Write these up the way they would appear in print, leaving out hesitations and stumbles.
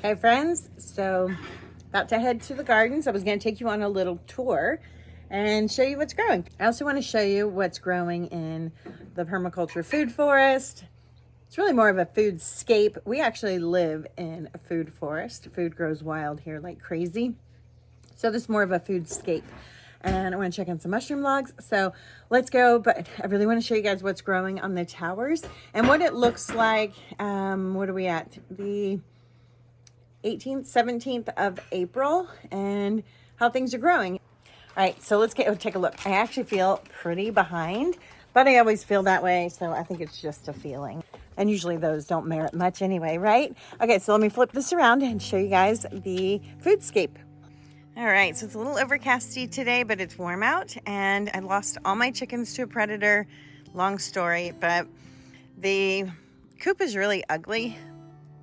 Hey friends, so about to head to the gardens. I was going to take you on a little tour and show you what's growing. I also want to show you what's growing in the permaculture food forest. It's really more of a foodscape. We actually live in a food forest. Food grows wild here like crazy. So this is more of a foodscape. And I want to check on some mushroom logs. So let's go. But I really want to show you guys what's growing on the towers and what it looks like. What are we at? The 18th, 17th of April, and how things are growing. All right, so let's take a look. I actually feel pretty behind, but I always feel that way, so I think it's just a feeling. And usually those don't merit much anyway, right? Okay, so let me flip this around and show you guys the foodscape. All right, so it's a little overcasty today, but it's warm out, and I lost all my chickens to a predator. Long story, but the coop is really ugly,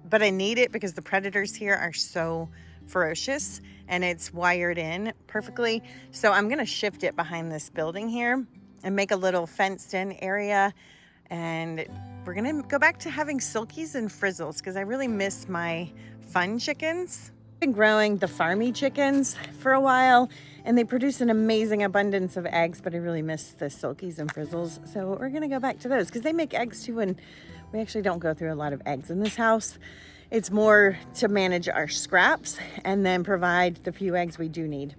but I need it because the predators here are so ferocious and it's wired in perfectly. So I'm going to shift it behind this building here and make a little fenced in area. And we're going to go back to having silkies and frizzles because I really miss my fun chickens. I've been growing the farmy chickens for a while and they produce an amazing abundance of eggs, but I really miss the silkies and frizzles. So we're going to go back to those because they make eggs too, and we actually don't go through a lot of eggs in this house. It's more to manage our scraps and then provide the few eggs we do need.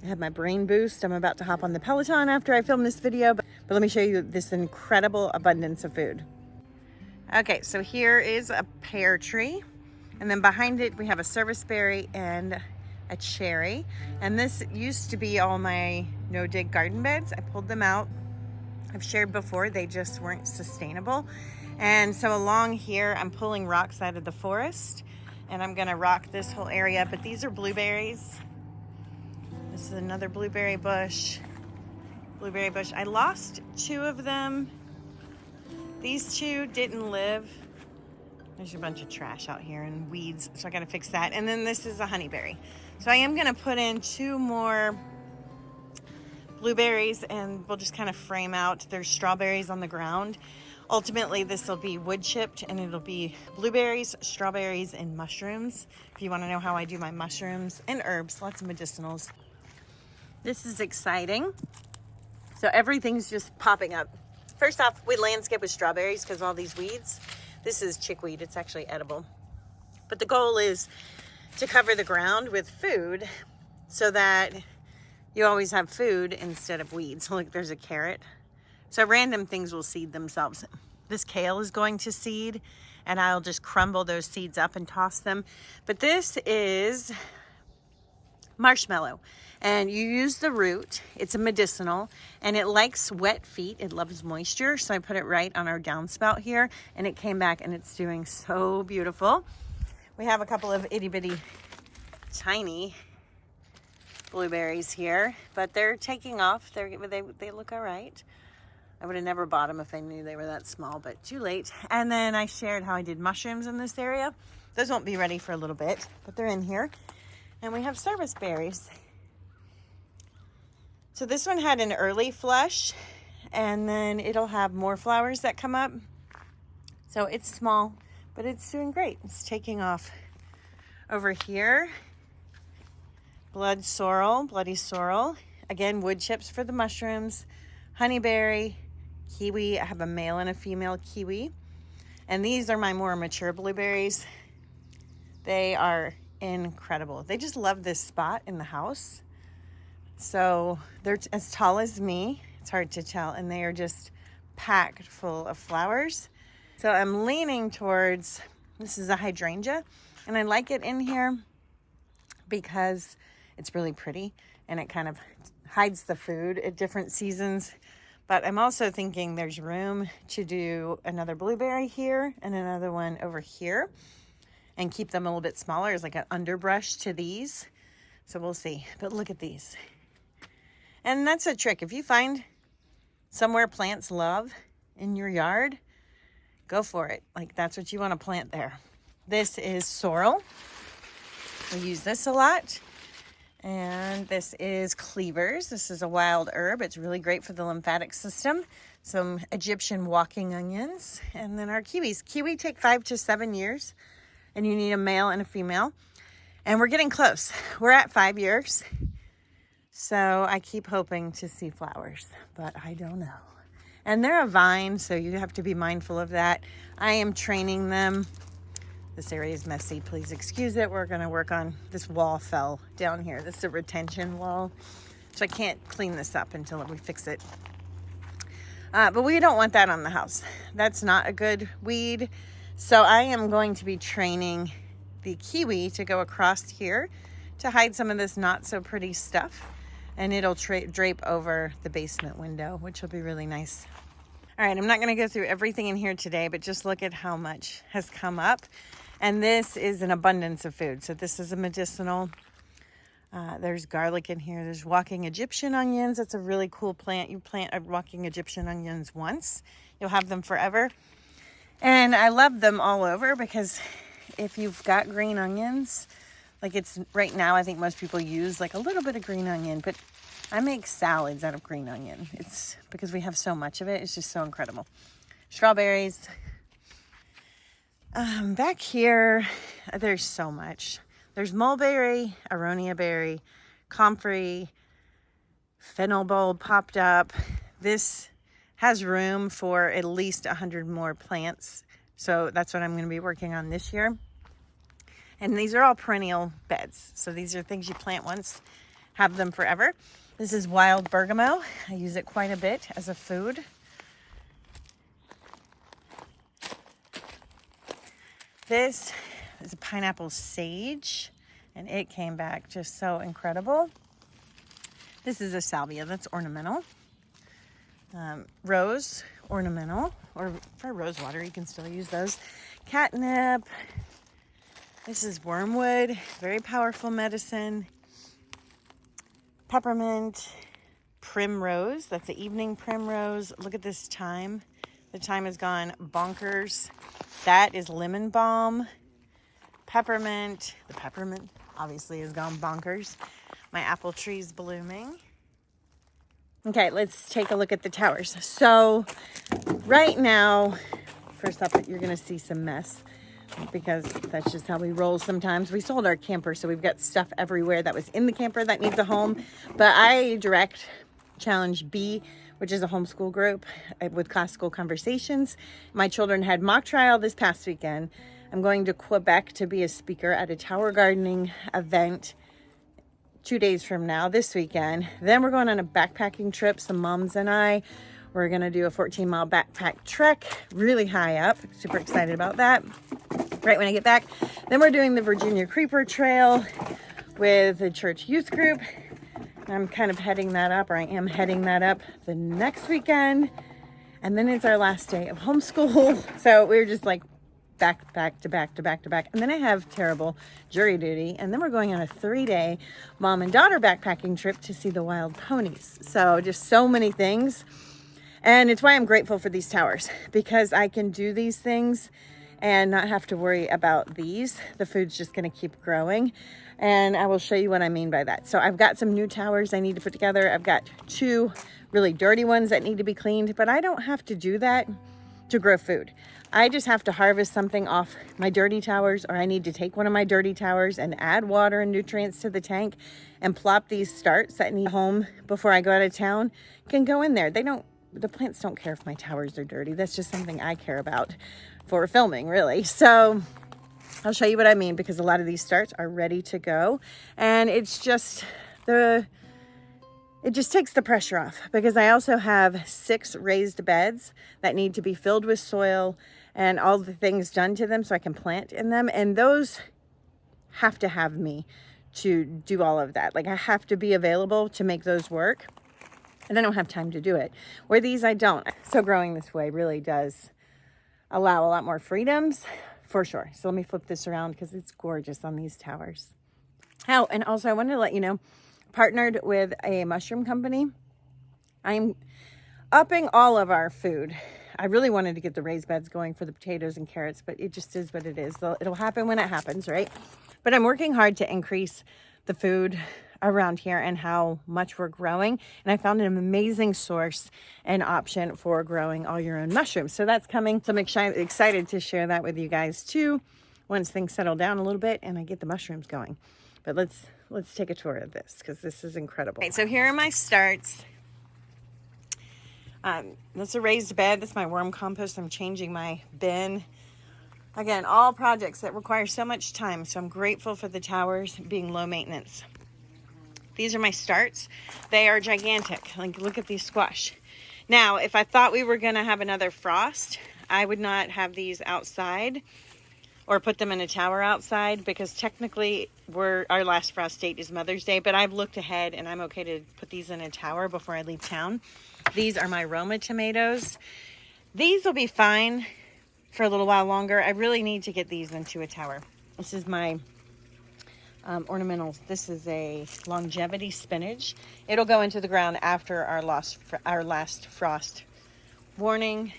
I have my brain boost. I'm about to hop on the Peloton after I film this video, but let me show you this incredible abundance of food. Okay, so here is a pear tree, and then behind it we have a serviceberry and a cherry. And this used to be all my no-dig garden beds. I pulled them out. I've shared before, they just weren't sustainable. And so along here, I'm pulling rocks out of the forest and I'm gonna rock this whole area, but these are blueberries. This is another blueberry bush. I lost 2 of them. These 2 didn't live. There's a bunch of trash out here and weeds, so I gotta fix that. And then this is a honeyberry. So I am gonna put in 2 more blueberries and we'll just kind of frame out. There's strawberries on the ground. Ultimately, this will be wood chipped and it'll be blueberries, strawberries, and mushrooms. If you want to know how I do my mushrooms and herbs, lots of medicinals. This is exciting. So everything's just popping up. First off, we landscape with strawberries because all these weeds. This is chickweed. It's actually edible. But the goal is to cover the ground with food so that you always have food instead of weeds. Look, there's a carrot. So random things will seed themselves. This kale is going to seed and I'll just crumble those seeds up and toss them. But this is marshmallow and you use the root. It's a medicinal and it likes wet feet. It loves moisture. So I put it right on our downspout here and it came back and it's doing so beautiful. We have a couple of itty bitty tiny blueberries here, but they're taking off. They look all right. I would have never bought them if I knew they were that small, but too late. And then I shared how I did mushrooms in this area. Those won't be ready for a little bit, but they're in here. And we have service berries. So this one had an early flush, and then it'll have more flowers that come up. So it's small, but it's doing great. It's taking off. Over here, bloody sorrel. Again, wood chips for the mushrooms, honeyberry, kiwi. I have a male and a female kiwi. And these are my more mature blueberries. They are incredible. They just love this spot in the house. So they're as tall as me. It's hard to tell. And they are just packed full of flowers. So I'm leaning towards, this is a hydrangea. And I like it in here because it's really pretty. And it kind of hides the food at different seasons. But I'm also thinking there's room to do another blueberry here and another one over here and keep them a little bit smaller as like an underbrush to these. So we'll see. But look at these. And that's a trick. If you find somewhere plants love in your yard, go for it. Like that's what you want to plant there. This is sorrel. We use this a lot. And this is cleavers. This is a wild herb. It's really great for the lymphatic system. Some Egyptian walking onions. And then our kiwis. Kiwi take 5 to 7 years and you need a male and a female. And we're getting close. We're at 5 years. So I keep hoping to see flowers, but I don't know. And they're a vine, so you have to be mindful of that. I am training them. This area is messy. Please excuse it. We're going to work on this wall fell down here. This is a retention wall. So I can't clean this up until we fix it. But we don't want that on the house. That's not a good weed. So I am going to be training the kiwi to go across here to hide some of this not so pretty stuff. And it'll drape over the basement window, which will be really nice. All right, I'm not going to go through everything in here today, but just look at how much has come up. And this is an abundance of food. So this is a medicinal. There's garlic in here. There's walking Egyptian onions. That's a really cool plant. You plant a walking Egyptian onions once, you'll have them forever. And I love them all over because if you've got green onions, like it's right now, I think most people use like a little bit of green onion, but I make salads out of green onion. It's because we have so much of it. It's just so incredible. Strawberries. Back here, there's so much. There's mulberry, aronia berry, comfrey, fennel bulb popped up. This has room for at least 100 more plants. So that's what I'm going to be working on this year. And these are all perennial beds. So these are things you plant once, have them forever. This is wild bergamot. I use it quite a bit as a food. This is a pineapple sage, and it came back just so incredible. This is a salvia that's ornamental. Rose, ornamental, or for rose water, you can still use those. Catnip. This is wormwood, very powerful medicine. Peppermint, primrose, that's the evening primrose. Look at this thyme. The thyme has gone bonkers. That is lemon balm. Peppermint, the peppermint obviously has gone bonkers. My apple tree's blooming. Okay, let's take a look at the towers. So right now, first up, you're gonna see some mess because that's just how we roll sometimes. We sold our camper, so we've got stuff everywhere that was in the camper that needs a home. But I direct Challenge B, which is a homeschool group with classical conversations. My children had mock trial this past weekend. I'm going to Quebec to be a speaker at a tower gardening event 2 days from now, this weekend. Then we're going on a backpacking trip, some moms and I. We're going to do a 14-mile backpack trek really high up. Super excited about that. Right when I get back. Then we're doing the Virginia Creeper Trail with the church youth group. I'm kind of heading that up, or I am heading that up the next weekend. And then it's our last day of homeschool. So we're just like back to back. And then I have terrible jury duty. And then we're going on a 3-day mom and daughter backpacking trip to see the wild ponies. So just so many things. And it's why I'm grateful for these towers, because I can do these things and not have to worry about these. The food's just going to keep growing. And I will show you what I mean by that. So I've got some new towers I need to put together. I've got 2 really dirty ones that need to be cleaned, but I don't have to do that to grow food. I just have to harvest something off my dirty towers, or I need to take one of my dirty towers and add water and nutrients to the tank and plop these starts that need a home before I go out of town can go in there. The plants don't care if my towers are dirty. That's just something I care about for filming, really. So I'll show you what I mean, because a lot of these starts are ready to go. And it's just it just takes the pressure off, because I also have 6 raised beds that need to be filled with soil and all the things done to them so I can plant in them. And those have to have me to do all of that. Like, I have to be available to make those work. And I don't have time to do it. Where these, I don't. So growing this way really does allow a lot more freedoms, for sure. So let me flip this around because it's gorgeous on these towers. Oh, and also I wanted to let you know, partnered with a mushroom company. I'm upping all of our food. I really wanted to get the raised beds going for the potatoes and carrots, but it just is what it is. It'll happen when it happens, right? But I'm working hard to increase the food around here and how much we're growing. And I found an amazing source and option for growing all your own mushrooms. So that's coming. So I'm excited to share that with you guys too. once things settle down a little bit and I get the mushrooms going. But let's take a tour of this because this is incredible. Okay, so here are my starts. That's a raised bed. That's my worm compost. I'm changing my bin. Again, all projects that require so much time. So I'm grateful for the towers being low maintenance. These are my starts. They are gigantic. Like, look at these squash. Now, if I thought we were going to have another frost, I would not have these outside or put them in a tower outside, because technically our last frost date is Mother's Day, but I've looked ahead and I'm okay to put these in a tower before I leave town. These are my Roma tomatoes. These will be fine for a little while longer. I really need to get these into a tower. This is my ornamentals. This is a longevity spinach. It'll go into the ground after our last frost warning.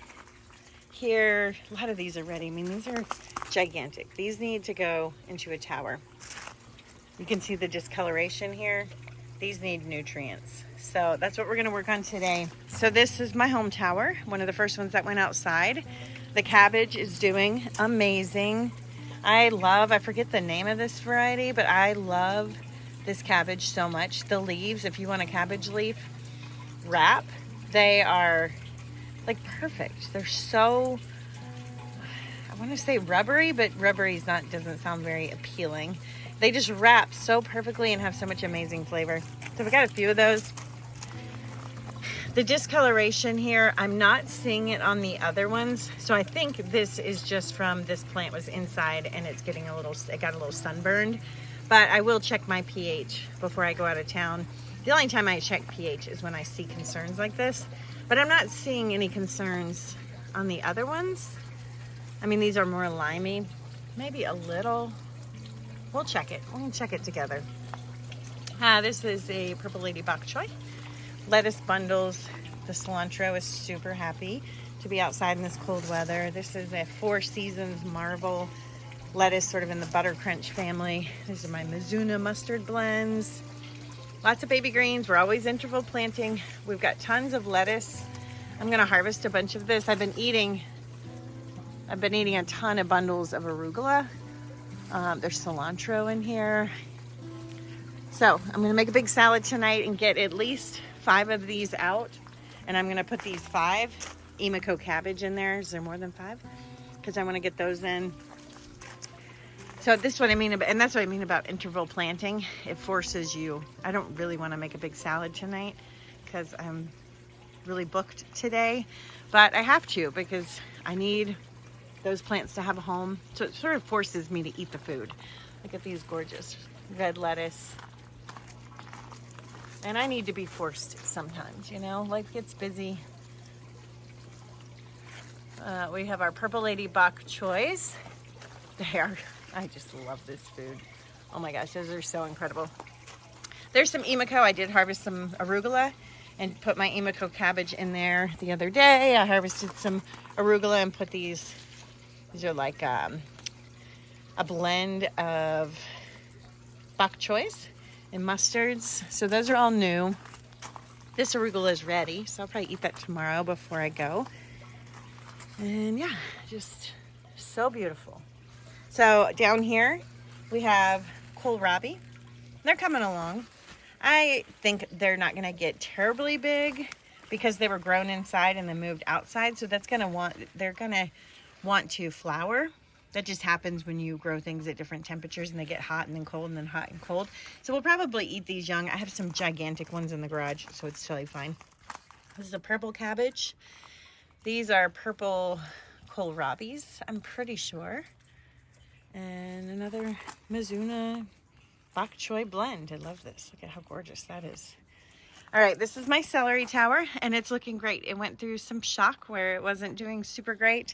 Here, a lot of these are ready. I mean, these are gigantic. These need to go into a tower. You can see the discoloration here. These need nutrients. So that's what we're going to work on today. So this is my home tower, one of the first ones that went outside. The cabbage is doing amazing. I forget the name of this variety, but I love this cabbage so much. The leaves, if you want a cabbage leaf wrap, they are like perfect. They're so, I want to say rubbery, but rubbery doesn't sound very appealing. They just wrap so perfectly and have so much amazing flavor. So we got a few of those. The discoloration here, I'm not seeing it on the other ones. So I think this is just from this plant was inside and it got a little sunburned. But I will check my pH before I go out of town. The only time I check pH is when I see concerns like this. But I'm not seeing any concerns on the other ones. I mean, these are more limey, maybe a little. We'll check it. We'll check it together. This is a Purple Lady Bok Choy. Lettuce bundles. The cilantro is super happy to be outside in this cold weather. This is a Four Seasons Marvel lettuce, sort of in the butter crunch family. These are my Mizuna mustard blends. Lots of baby greens. We're always interval planting. We've got tons of lettuce. I'm going to harvest a bunch of this. I've been eating a ton of bundles of arugula. There's cilantro in here. So I'm going to make a big salad tonight and get at least 5 of these out. And I'm going to put these 5 Emiko cabbage in there. Is there more than 5? Because I want to get those in. So this is what I mean about, and that's what I mean about interval planting. It forces you. I don't really want to make a big salad tonight because I'm really booked today, but I have to because I need those plants to have a home. So it sort of forces me to eat the food. Look at these gorgeous red lettuce. And I need to be forced sometimes, you know, life gets busy. We have our Purple Lady Bok Choys. I just love this food. Oh my gosh, those are so incredible. There's some Emiko. I did harvest some arugula and put my Emiko cabbage in there the other day. I harvested some arugula and put these are like a blend of bok choys and mustards. So those are all new. This arugula is ready, so I'll probably eat that tomorrow before I go. And yeah, just so beautiful. So down here we have kohlrabi. They're coming along. I think they're not going to get terribly big because they were grown inside and then moved outside. So they're going to want to flower. That just happens when you grow things at different temperatures and they get hot and then cold and then hot and cold. So we'll probably eat these young. I have some gigantic ones in the garage, so it's totally fine. This is a purple cabbage. These are purple kohlrabis, I'm pretty sure. And another Mizuna bok choy blend. I love this. Look at how gorgeous that is. All right, this is my celery tower, and it's looking great. It went through some shock where it wasn't doing super great.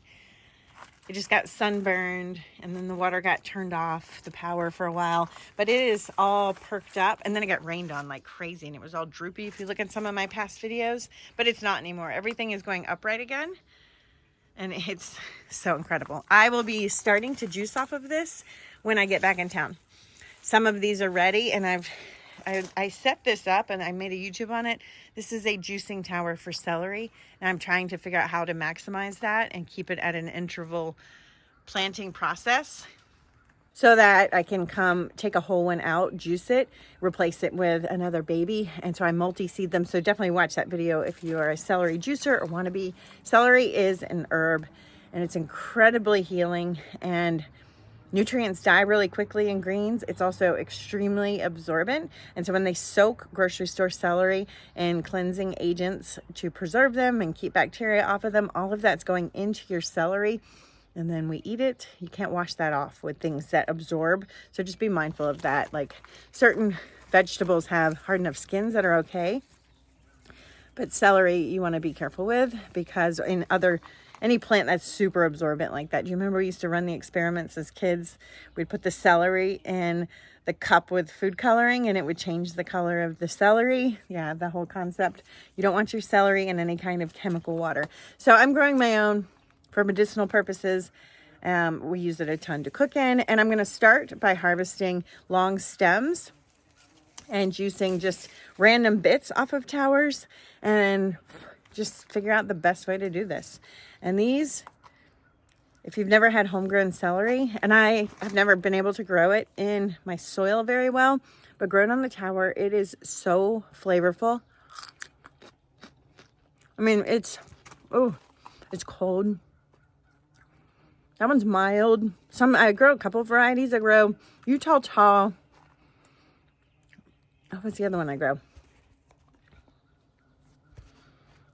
It just got sunburned, and then the water got turned off, the power for a while. But it is all perked up, and then it got rained on like crazy, and it was all droopy if you look at some of my past videos. But it's not anymore. Everything is going upright again, and it's so incredible. I will be starting to juice off of this when I get back in town. Some of these are ready, and I set this up and I made a YouTube on it. This is a juicing tower for celery, and I'm trying to figure out how to maximize that and keep it at an interval planting process. so that I can come take a whole one out, juice it, replace it with another baby. And so I multi-seed them. So definitely watch that video if you are a celery juicer or want to be. Celery is an herb and it's incredibly healing, and nutrients die really quickly in greens. It's also extremely absorbent. And so when they soak grocery store celery in cleansing agents to preserve them and keep bacteria off of them, all of that's going into your celery. And then we eat it. You can't wash that off with things that absorb. So just be mindful of that. Like certain vegetables have hard enough skins that are okay. But celery you want to be careful with, because in any plant that's super absorbent like that. Do you remember we used to run the experiments as kids? We'd put the celery in the cup with food coloring and it would change the color of the celery. Yeah, the whole concept. You don't want your celery in any kind of chemical water. So I'm growing my own for medicinal purposes. We use it a ton to cook in, and I'm going to start by harvesting long stems and juicing just random bits off of towers and just figure out the best way to do this. And these, if you've never had homegrown celery, and I have never been able to grow it in my soil very well, but grown on the tower, it is so flavorful. I mean, it's cold. That one's mild. I grow a couple of varieties. I grow Utah Tall. Oh, what's the other one I grow?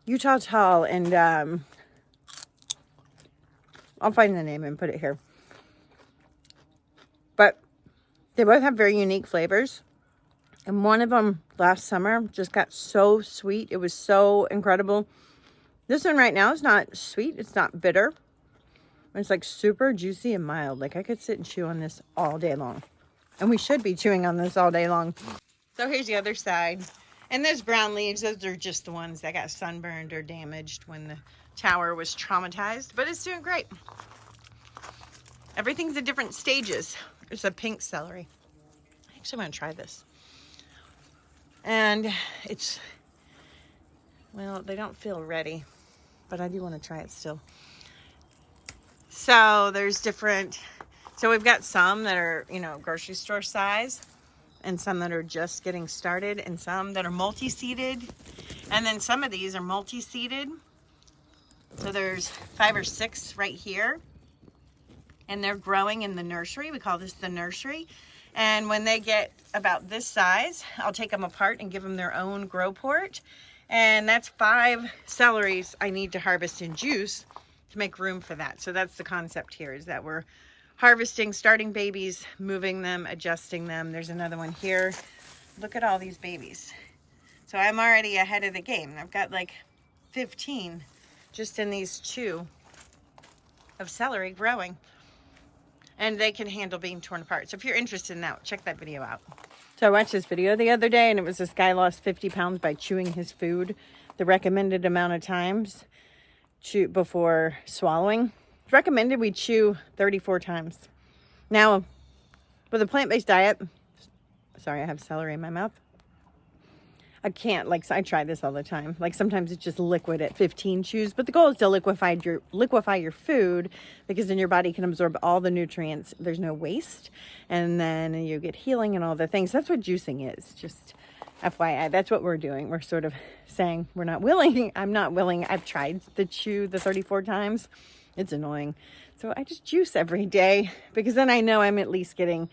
Utah Tall, and I'll find the name and put it here. But they both have very unique flavors. And one of them last summer just got so sweet. It was so incredible. This one right now is not sweet. It's not bitter. It's like super juicy and mild. Like I could sit and chew on this all day long. And we should be chewing on this all day long. So here's the other side. And those brown leaves, those are just the ones that got sunburned or damaged when the tower was traumatized. But it's doing great. Everything's at different stages. There's a pink celery. I actually want to try this. And it's, well, they don't feel ready. But I do want to try it still. So there's different, so we've got some that are, grocery store size, and some that are just getting started, and some that are multi-seeded. And then some of these are multi-seeded. So there's 5 or 6 right here. And they're growing in the nursery. We call this the nursery. And when they get about this size, I'll take them apart and give them their own grow port. And that's 5 celeries I need to harvest and juice to make room for that. So that's the concept here, is that we're harvesting, starting babies, moving them, adjusting them. There's another one here. Look at all these babies. So I'm already ahead of the game. I've got like 15 just in these 2 of celery growing. And they can handle being torn apart. So if you're interested in that, check that video out. So I watched this video the other day, and it was this guy lost 50 pounds by chewing his food the recommended amount of times before swallowing. It's recommended we chew 34 times. Now, with a plant-based diet, sorry, I have celery in my mouth. I can't, I try this all the time. Like sometimes it's just liquid at 15 chews, but the goal is to liquefy your food, because then your body can absorb all the nutrients. There's no waste, and then you get healing and all the things. That's what juicing is. Just FYI, that's what we're doing. We're sort of saying we're not willing. I'm not willing. I've tried to chew the 34 times. It's annoying. So I just juice every day, because then I know I'm at least getting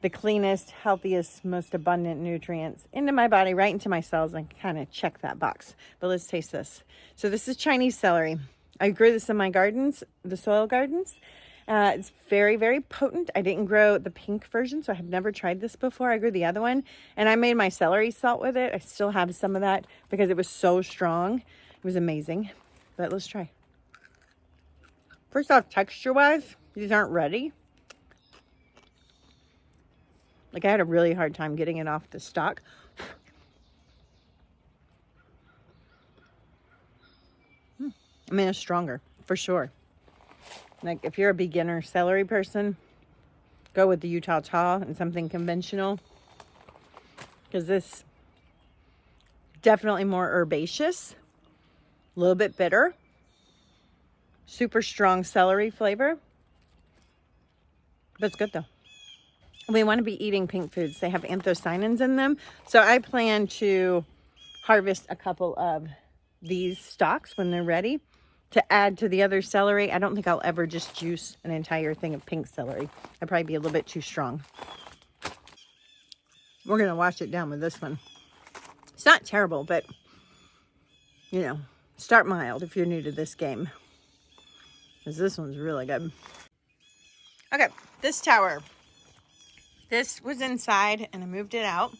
the cleanest, healthiest, most abundant nutrients into my body, right into my cells, and kind of check that box. But let's taste this. So this is Chinese celery. I grew this in my gardens, the soil gardens. It's very, very potent. I didn't grow the pink version, so I have never tried this before. I grew the other one, and I made my celery salt with it. I still have some of that because it was so strong. It was amazing. But let's try. First off, texture-wise, these aren't ready. Like, I had a really hard time getting it off the stalk. I mean, it's stronger, for sure. Like, if you're a beginner celery person, go with the Utah Tall and something conventional. Because this, definitely more herbaceous. A little bit bitter. Super strong celery flavor. But it's good, though. we want to be eating pink foods. They have anthocyanins in them. So I plan to harvest a couple of these stalks when they're ready to add to the other celery. I don't think I'll ever just juice an entire thing of pink celery. I'd probably be a little bit too strong. We're going to wash it down with this one. It's not terrible, but, you know, start mild if you're new to this game, because this one's really good. Okay, this tower. This was inside, and I moved it out.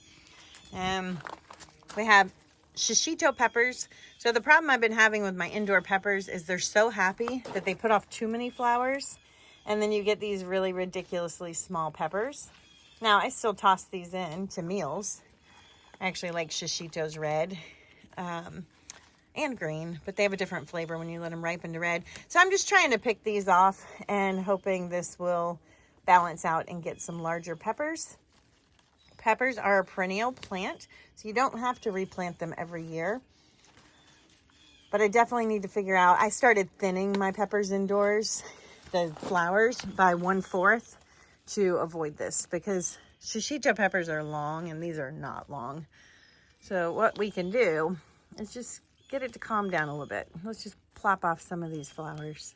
We have shishito peppers. So the problem I've been having with my indoor peppers is they're so happy that they put off too many flowers, and then you get these really ridiculously small peppers. Now, I still toss these in to meals. I actually like shishitos red and green, but they have a different flavor when you let them ripen to red. So I'm just trying to pick these off and hoping this will balance out and get some larger peppers. Peppers are a perennial plant, so you don't have to replant them every year. But I definitely need to figure out, I started thinning my peppers indoors, the flowers, by 1/4 to avoid this, because shishito peppers are long and these are not long. So what we can do is just get it to calm down a little bit. Let's just plop off some of these flowers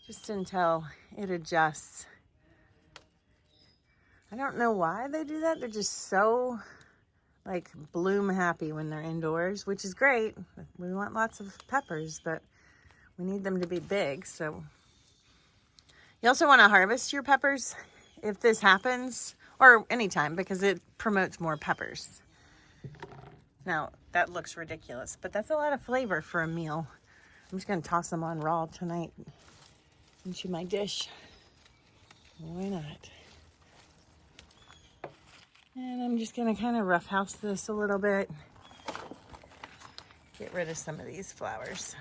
just until it adjusts. I don't know why they do that. They're just so like bloom happy when they're indoors, which is great. We want lots of peppers, but we need them to be big. So you also want to harvest your peppers if this happens, or anytime, because it promotes more peppers. Now, that looks ridiculous, but that's a lot of flavor for a meal. I'm just going to toss them on raw tonight into my dish. Why not? And I'm just going to kind of roughhouse this a little bit. Get rid of some of these flowers.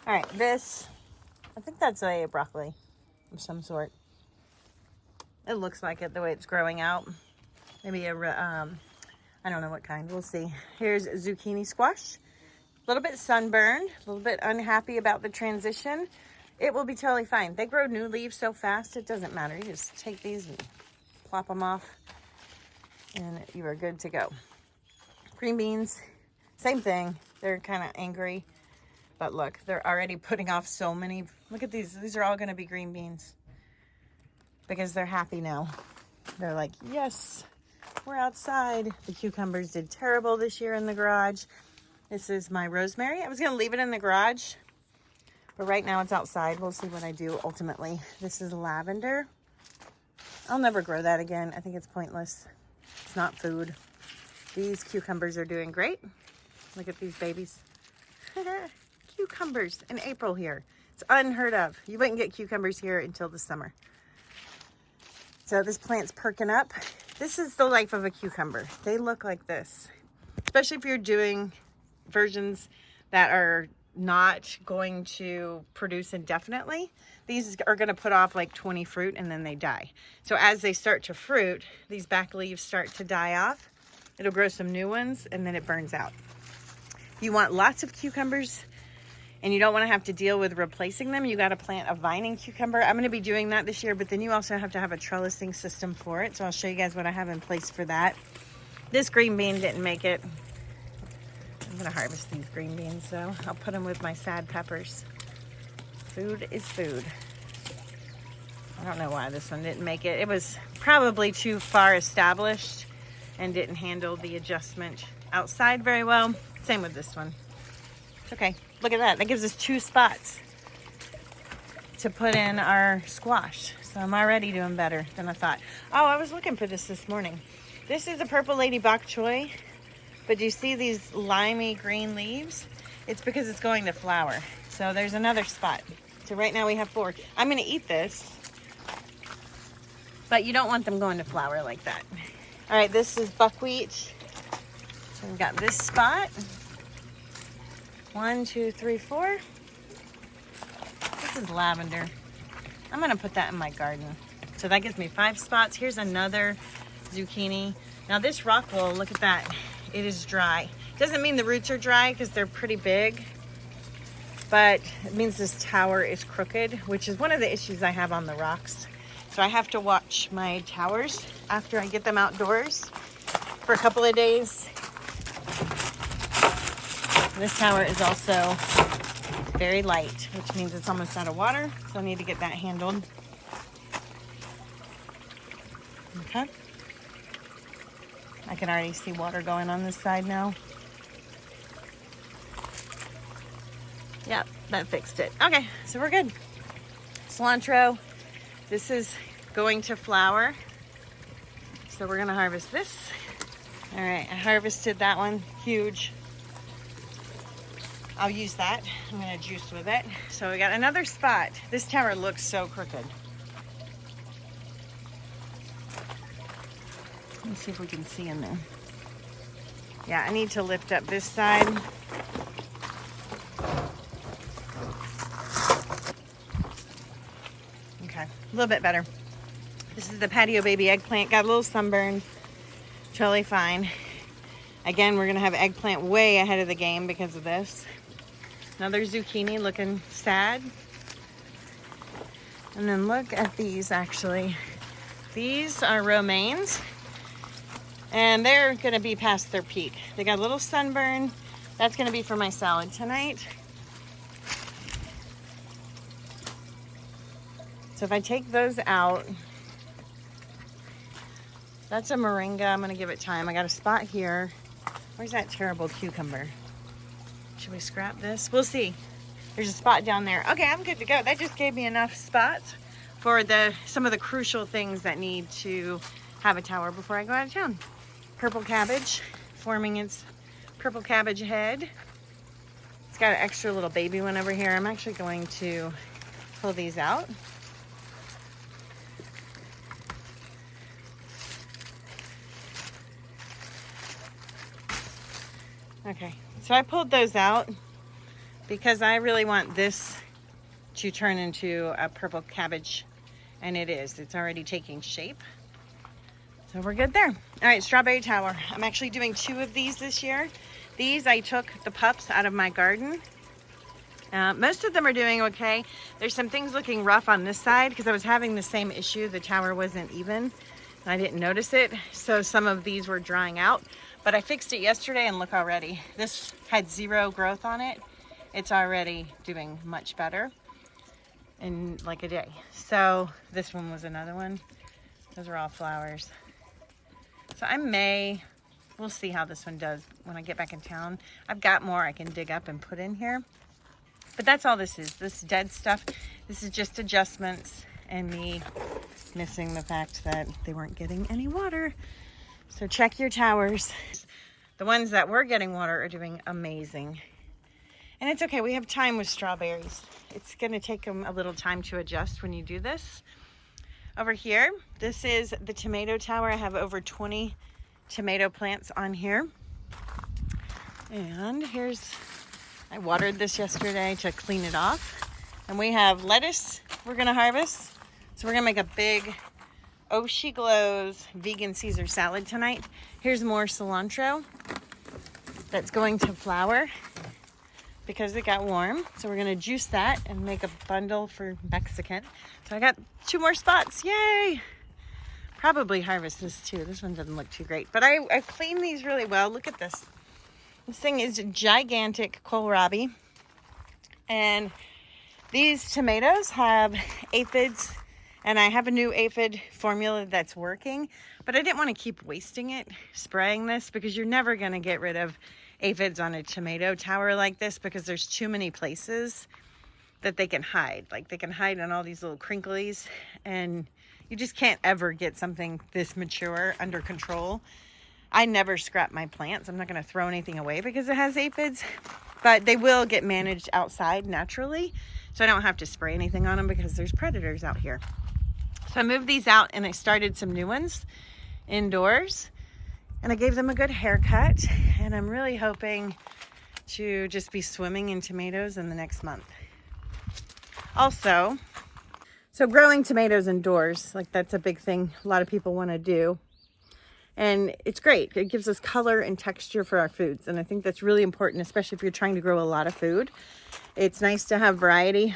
All right, this, I think that's a broccoli of some sort. It looks like it the way it's growing out. Maybe a, I don't know what kind, we'll see. Here's zucchini squash. A little bit sunburned, a little bit unhappy about the transition. It will be totally fine. They grow new leaves so fast, it doesn't matter. You just take these and plop them off, and you are good to go. Green beans, same thing. They're kind of angry, but look, they're already putting off so many. Look at these. These are all going to be green beans because they're happy now. They're like, yes, we're outside. The cucumbers did terrible this year in the garage. This is my rosemary. I was going to leave it in the garage, but right now it's outside. We'll see what I do ultimately. This is lavender. I'll never grow that again. I think it's pointless. It's not food. These cucumbers are doing great. Look at these babies. Cucumbers in April here. It's unheard of. You wouldn't get cucumbers here until the summer. So this plant's perking up. This is the life of a cucumber. They look like this, especially if you're doing versions that are not going to produce indefinitely. These are going to put off like 20 fruit and then they die. So as they start to fruit, these back leaves start to die off. It'll grow some new ones and then it burns out. If you want lots of cucumbers and you don't want to have to deal with replacing them, you got to plant a vining cucumber. I'm going to be doing that this year, but then you also have to have a trellising system for it. So I'll show you guys what I have in place for that. This green bean didn't make it. I'm going to harvest these green beans, so I'll put them with my sad peppers. Food is food. I don't know why this one didn't make it. It was probably too far established and didn't handle the adjustment outside very well. Same with this one. It's okay. Look at that. That gives us 2 spots to put in our squash. So I'm already doing better than I thought. Oh, I was looking for this morning. This is a purple lady bok choy. But do you see these limey green leaves? It's because it's going to flower. So there's another spot. So right now we have 4. I'm going to eat this. But you don't want them going to flower like that. All right, this is buckwheat. So we've got this spot. 1, 2, 3, 4. This is lavender. I'm going to put that in my garden. So that gives me 5 spots. Here's another zucchini. Now this rock wool, look at that. It is dry. Doesn't mean the roots are dry because they're pretty big. but it means this tower is crooked, which is one of the issues I have on the rocks. So I have to watch my towers after I get them outdoors for a couple of days. This tower is also very light, which means it's almost out of water, so I need to get that handled. Okay. I can already see water going on this side now. Yep, that fixed it. Okay, so we're good. Cilantro. This is going to flower. So we're gonna harvest this. All right, I harvested that one, huge. I'll use that. I'm gonna juice with it. So we got another spot. This tower looks so crooked. Let's see if we can see in there. Yeah, I need to lift up this side. Okay, a little bit better. This is the patio baby eggplant. Got a little sunburn. Totally fine. Again, we're gonna have eggplant way ahead of the game because of this. Another zucchini looking sad. And then look at these actually. These are romaines. And they're gonna be past their peak. They got a little sunburn. That's gonna be for my salad tonight. So if I take those out, that's a moringa. I'm gonna give it time. I got a spot here. Where's that terrible cucumber? Should we scrap this? We'll see. There's a spot down there. Okay, I'm good to go. That just gave me enough spots for some of the crucial things that need to have a tower before I go out of town. Purple cabbage, forming its purple cabbage head. It's got an extra little baby one over here. I'm actually going to pull these out. Okay, so I pulled those out because I really want this to turn into a purple cabbage, and it is. It's already taking shape. So we're good there. All right, strawberry tower. I'm actually doing 2 of these this year. These, I took the pups out of my garden. Most of them are doing okay. There's some things looking rough on this side because I was having the same issue. The tower wasn't even, and I didn't notice it. So some of these were drying out, but I fixed it yesterday and look already. This had 0 growth on it. It's already doing much better in like a day. So this one was another one. Those are all flowers. So we'll see how this one does when I get back in town. I've got more I can dig up and put in here. But that's all this is. This dead stuff, this is just adjustments and me missing the fact that they weren't getting any water. So check your towers. The ones that were getting water are doing amazing. And it's okay, we have time with strawberries. It's gonna take them a little time to adjust when you do this. Over here, this is the tomato tower. I have over 20 tomato plants on here. And I watered this yesterday to clean it off. And we have lettuce we're gonna harvest. So we're gonna make a big Oh She Glows vegan Caesar salad tonight. Here's more cilantro that's going to flower because it got warm. So we're gonna juice that and make a bundle for Mexican. So I got 2 more spots, yay! Probably harvest this too. This one doesn't look too great, but I've cleaned these really well. Look at this. This thing is gigantic kohlrabi. And these tomatoes have aphids, and I have a new aphid formula that's working, but I didn't want to keep wasting it spraying this because you're never going to get rid of aphids on a tomato tower like this because there's too many places that they can hide. Like they can hide on all these little crinklies, and you just can't ever get something this mature under control. I never scrap my plants. I'm not going to throw anything away because it has aphids, but they will get managed outside naturally. So I don't have to spray anything on them because there's predators out here. So I moved these out and I started some new ones indoors, and I gave them a good haircut, and I'm really hoping to just be swimming in tomatoes in the next month. Also, so growing tomatoes indoors, like that's a big thing a lot of people want to do. And it's great. It gives us color and texture for our foods. And I think that's really important, especially if you're trying to grow a lot of food. It's nice to have variety.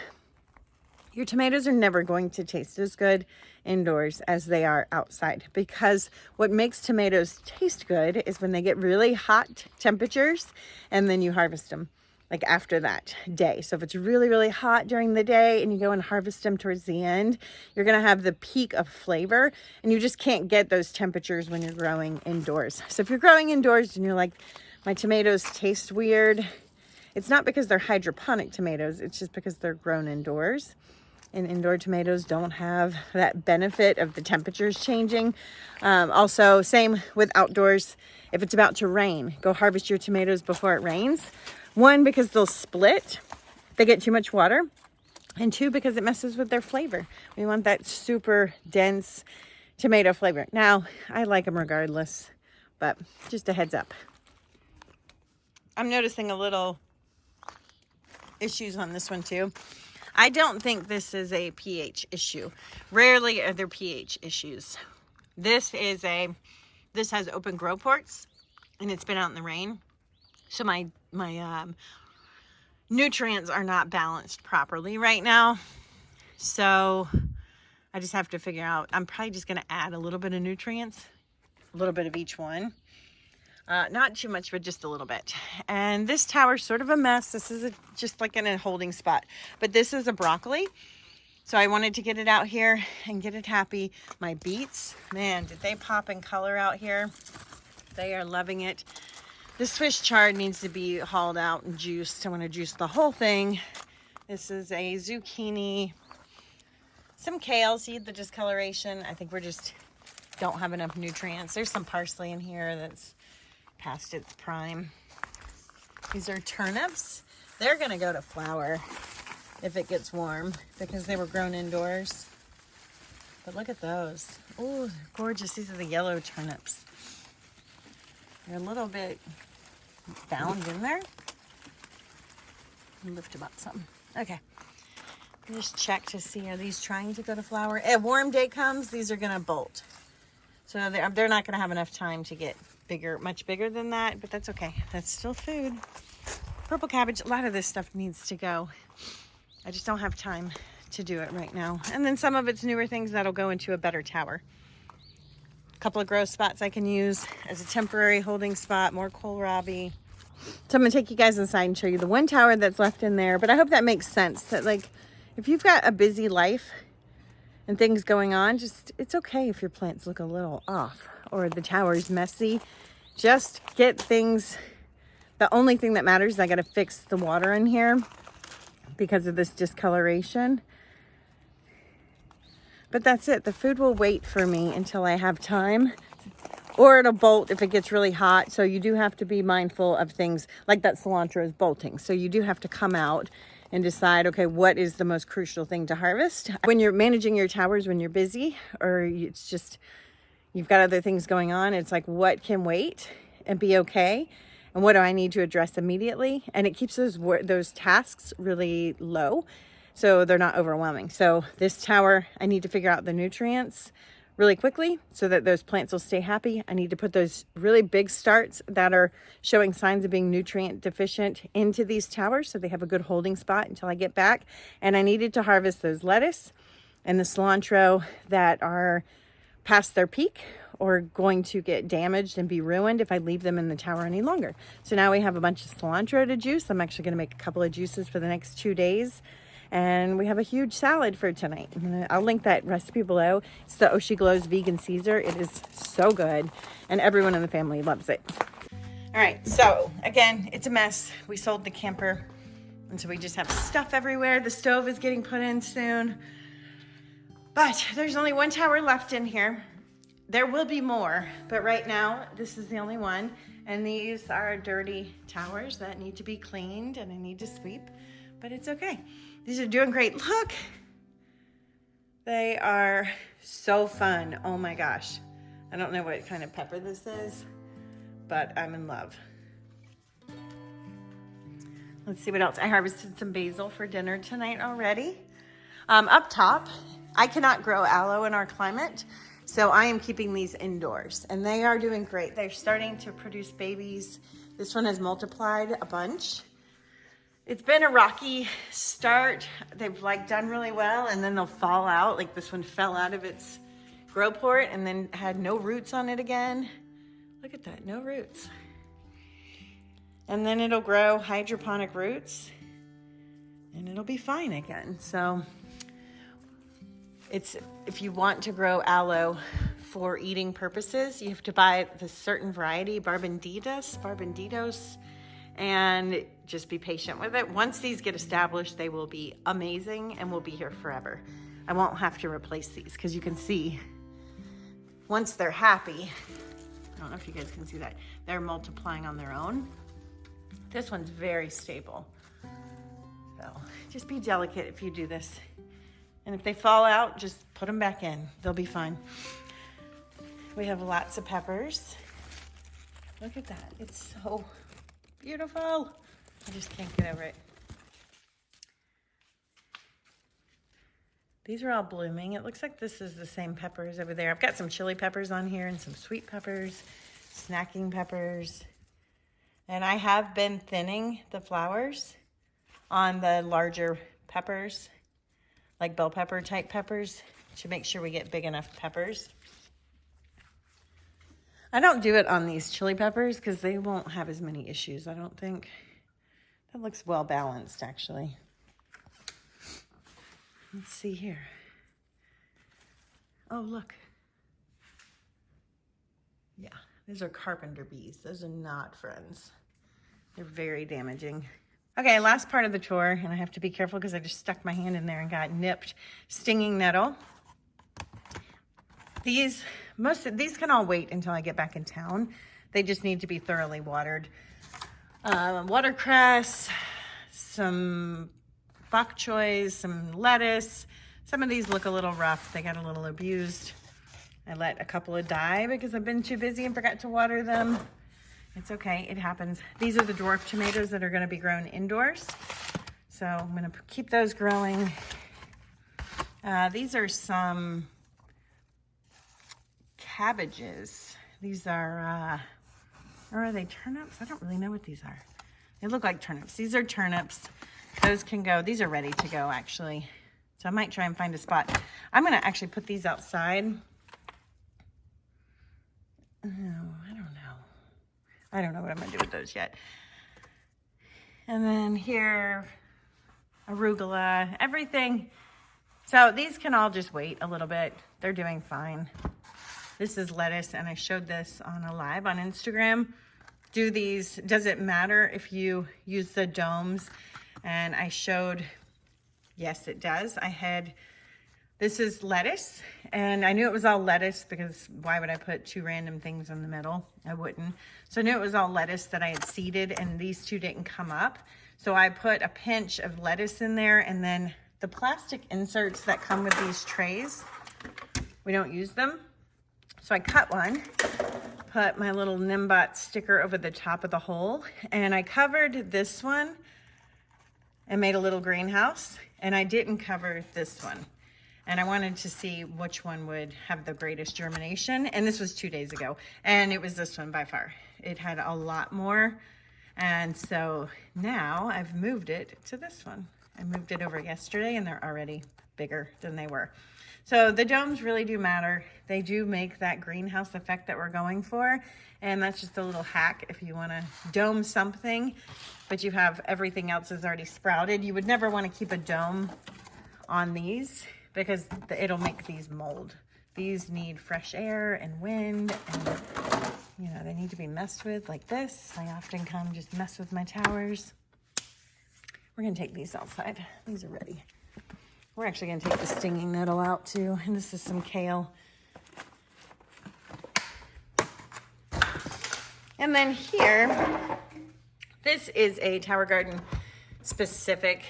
Your tomatoes are never going to taste as good indoors as they are outside, because what makes tomatoes taste good is when they get really hot temperatures and then you harvest them like after that day. So if it's really, really hot during the day and you go and harvest them towards the end, you're going to have the peak of flavor, and you just can't get those temperatures when you're growing indoors. So if you're growing indoors and you're like, my tomatoes taste weird, it's not because they're hydroponic tomatoes, it's just because they're grown indoors. And indoor tomatoes don't have that benefit of the temperatures changing. Also, same with outdoors. If it's about to rain, go harvest your tomatoes before it rains. One, because they'll split if they get too much water. And two, because it messes with their flavor. We want that super dense tomato flavor. Now, I like them regardless, but just a heads up. I'm noticing a little issues on this one too. I don't think this is a pH issue. Rarely are there pH issues. This has open grow ports, and it's been out in the rain. So my nutrients are not balanced properly right now. So I just have to figure out, I'm probably just going to add a little bit of nutrients, a little bit of each one. Not too much, but just a little bit. And this tower's sort of a mess. This is just like in a holding spot. But this is a broccoli. So I wanted to get it out here and get it happy. My beets, man, did they pop in color out here? They are loving it. This Swiss chard needs to be hauled out and juiced. I want to juice the whole thing. This is a zucchini. Some kale, see the discoloration. I think we're just don't have enough nutrients. There's some parsley in here that's past its prime. These are turnips. They're gonna go to flower if it gets warm because they were grown indoors. But look at those. Oh, gorgeous. These are the yellow turnips. They're a little bit bound in there. Lift them up some. Okay. Just check to see, are these trying to go to flower? If warm day comes, these are gonna bolt. So they're not gonna have enough time to get bigger, much bigger than that, but that's okay. That's still food. Purple cabbage, a lot of this stuff needs to go. I just don't have time to do it right now. And then some of it's newer things that'll go into a better tower. A couple of grow spots I can use as a temporary holding spot, more kohlrabi. So I'm gonna take you guys inside and show you the one tower that's left in there, but I hope that makes sense, that like, if you've got a busy life and things going on, it's okay if your plants look a little off or the tower's messy. Just get things. The only thing that matters is I got to fix the water in here because of this discoloration. But that's it. The food will wait for me until I have time, or it'll bolt if it gets really hot. So you do have to be mindful of things like that cilantro is bolting. So you do have to come out and decide, okay, what is the most crucial thing to harvest? When you're managing your towers, when you're busy, or it's just, you've got other things going on, it's like, what can wait and be okay? And what do I need to address immediately? And it keeps those tasks really low, so they're not overwhelming. So this tower, I need to figure out the nutrients really quickly so that those plants will stay happy. I need to put those really big starts that are showing signs of being nutrient deficient into these towers so they have a good holding spot until I get back. And I needed to harvest those lettuce and the cilantro that are past their peak or going to get damaged and be ruined if I leave them in the tower any longer. So now we have a bunch of cilantro to juice. I'm actually going to make a couple of juices for the next 2 days. And we have a huge salad for tonight. I'll link that recipe below. It's the Oshi Glows Vegan Caesar. It is so good, and everyone in the family loves it. All right, so again, it's a mess. We sold the camper, and so we just have stuff everywhere. The stove is getting put in soon. But there's only one tower left in here. There will be more, but right now, this is the only one. And these are dirty towers that need to be cleaned, and I need to sweep, but it's okay. These are doing great. Look, they are so fun. Oh my gosh. I don't know what kind of pepper this is, but I'm in love. Let's see what else. I harvested some basil for dinner tonight already. Up top, I cannot grow aloe in our climate. So I am keeping these indoors and they are doing great. They're starting to produce babies. This one has multiplied a bunch. It's been a rocky start. They've like done really well and then they'll fall out. Like this one fell out of its grow port and then had no roots on it again. Look at that, no roots. And then it'll grow hydroponic roots and it'll be fine again. So it's, if you want to grow aloe for eating purposes, you have to buy the certain variety, Barbanditos, and just be patient with it. Once these get established, they will be amazing and will be here forever. I won't have to replace these because you can see once they're happy, I don't know if you guys can see that, they're multiplying on their own. This one's very stable. So just be delicate if you do this. And if they fall out, just put them back in. They'll be fine. We have lots of peppers. Look at that. It's so beautiful. I just can't get over it. These are all blooming. It looks like this is the same peppers over there. I've got some chili peppers on here and some sweet peppers, snacking peppers. And I have been thinning the flowers on the larger peppers, like bell pepper type peppers, to make sure we get big enough peppers. I don't do it on these chili peppers because they won't have as many issues, I don't think. That looks well balanced, actually. Let's see here. Oh, look. Yeah, these are carpenter bees. Those are not friends. They're very damaging. Okay, last part of the tour, and I have to be careful because I just stuck my hand in there and got nipped. Stinging nettle. Most of these can all wait until I get back in town. They just need to be thoroughly watered. Watercress, some bok choy, some lettuce. Some of these look a little rough. They got a little abused. I let a couple of die because I've been too busy and forgot to water them. It's okay, it happens. These are the dwarf tomatoes that are gonna be grown indoors. So I'm gonna keep those growing. These are some cabbages. These are, or are they turnips? I don't really know what these are. They look like turnips. These are turnips. Those can go, these are ready to go actually. So I might try and find a spot. I'm gonna actually put these outside. Oh, I don't know what I'm gonna do with those yet. And then here, arugula, everything. So these can all just wait a little bit. They're doing fine. This is lettuce, and I showed this on a live on Instagram. Do these, does it matter if you use the domes? And I showed, yes, it does. This is lettuce, and I knew it was all lettuce because why would I put two random things in the middle? I wouldn't. So I knew it was all lettuce that I had seeded, and these two didn't come up. So I put a pinch of lettuce in there, and then the plastic inserts that come with these trays, we don't use them. So I cut one, put my little Nimbot sticker over the top of the hole, and I covered this one and made a little greenhouse, and I didn't cover this one. And I wanted to see which one would have the greatest germination. And this was 2 days ago. And it was this one by far. It had a lot more. And so now I've moved it to this one. I moved it over yesterday and they're already bigger than they were. So the domes really do matter. They do make that greenhouse effect that we're going for. And that's just a little hack if you want to dome something, but you have everything else is already sprouted. You would never want to keep a dome on these, because it'll make these mold. These need fresh air and wind, and you know, they need to be messed with like this. I often come just mess with my towers. We're gonna take these outside. These are ready. We're actually gonna take the stinging nettle out too, and this is some kale. And then here, this is a Tower Garden specific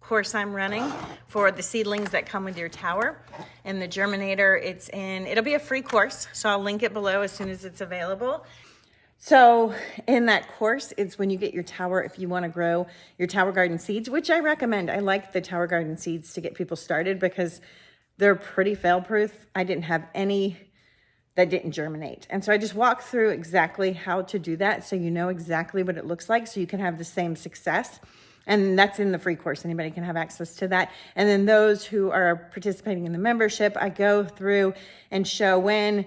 course I'm running for the seedlings that come with your tower. And the germinator, it'll be a free course, so I'll link it below as soon as it's available. So in that course, it's when you get your tower, if you want to grow your Tower Garden seeds, which I recommend. I like the Tower Garden seeds to get people started because they're pretty fail-proof. I didn't have any that didn't germinate. And so I just walk through exactly how to do that so you know exactly what it looks like so you can have the same success. And that's in the free course. Anybody can have access to that. And then those who are participating in the membership, I go through and show when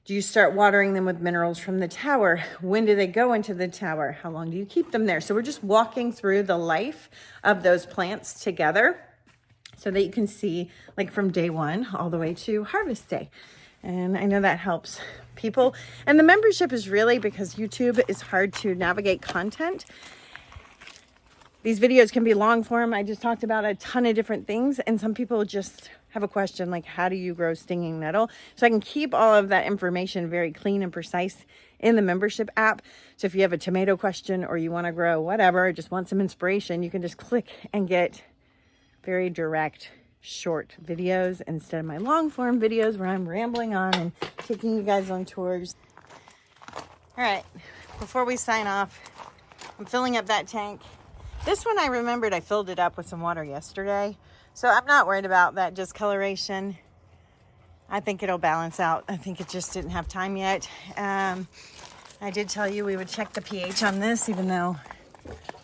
do you start watering them with minerals from the tower? When do they go into the tower? How long do you keep them there? So we're just walking through the life of those plants together so that you can see like from day one all the way to harvest day. And I know that helps people. And the membership is really because YouTube is hard to navigate content. These videos can be long form. I just talked about a ton of different things. And some people just have a question like, how do you grow stinging nettle? So I can keep all of that information very clean and precise in the membership app. So if you have a tomato question or you want to grow whatever, just want some inspiration, you can just click and get very direct short videos instead of my long form videos where I'm rambling on and taking you guys on tours. All right, before we sign off, I'm filling up that tank. This one I remembered I filled it up with some water yesterday, so I'm not worried about that discoloration. I think it'll balance out. I think it just didn't have time yet. I did tell you we would check the pH on this, even though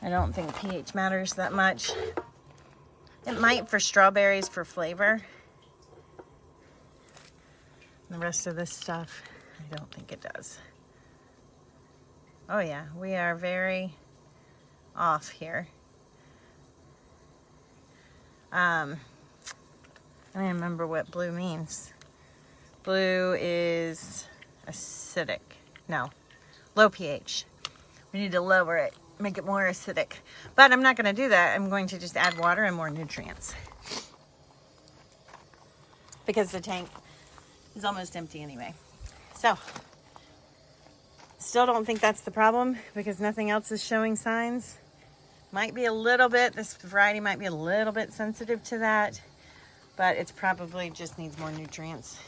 I don't think pH matters that much. It might for strawberries for flavor. The rest of this stuff, I don't think it does. Oh yeah, we are very off here. I don't remember what blue means. Blue is acidic. No, low pH. We need to lower it, make it more acidic. But I'm not going to do that. I'm going to just add water and more nutrients. Because the tank is almost empty anyway. So, still don't think that's the problem because nothing else is showing signs. Might be a little bit, this variety might be a little bit sensitive to that, but it's probably just needs more nutrients.